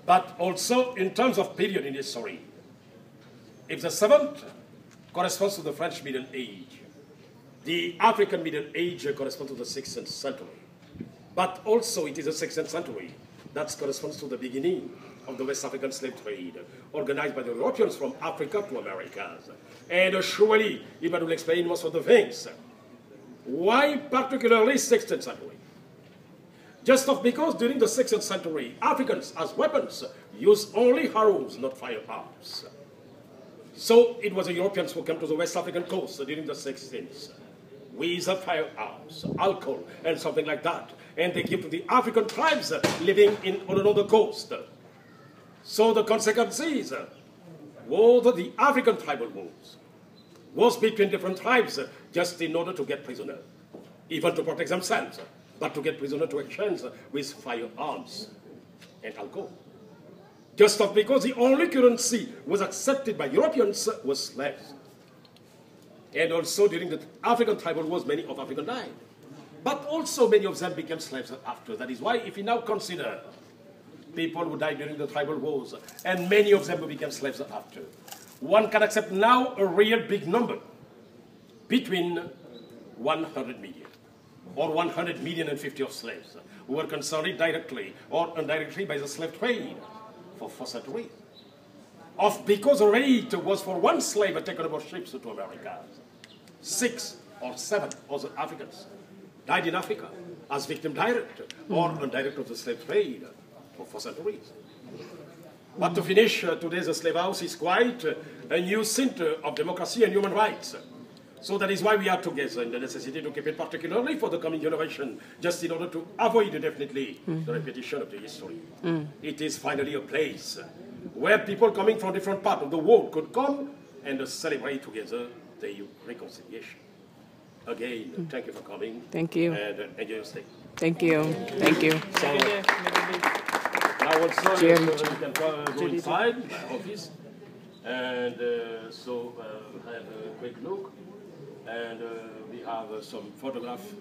But also in terms of period in history, if the 7th corresponds to the French Middle Age, the African Middle Age corresponds to the 16th century. But also it is the 16th century that corresponds to the beginning of the West African slave trade, organized by the Europeans from Africa to Americas. And surely, it will explain most of the things. Why particularly 16th century? Just because during the 16th century, Africans as weapons used only arrows, not firearms. So it was the Europeans who came to the West African coast during the 16th with firearms, alcohol, and something like that. And they give to the African tribes living on another coast. So the consequences was the African tribal wars was between different tribes just in order to get prisoners, even to protect themselves, but to get prisoners to exchange with firearms and alcohol. Just because the only currency was accepted by Europeans was slaves. And also during the African tribal wars, many of Africans died. But also many of them became slaves after. That is why if we now consider people who died during the tribal wars, and many of them became slaves after, one can accept now a real big number, between 100 million or 100 million and 50 of slaves who were concerned directly or indirectly by the slave trade for centuries. Because the rate was for one slave taken aboard ships to America. 6 or 7 other Africans died in Africa as victim direct or indirect of the slave trade for centuries. But to finish, today the slave house is quite a new center of democracy and human rights. So that is why we are together in the necessity to keep it particularly for the coming generation, just in order to avoid definitely the repetition of the history. It is finally a place where people coming from different parts of the world could come and celebrate together the reconciliation. Again, thank you for coming. Thank you. And enjoy your stay. Thank you. Thank you. So, now also you can go inside my office and have a quick look. And we have some photographs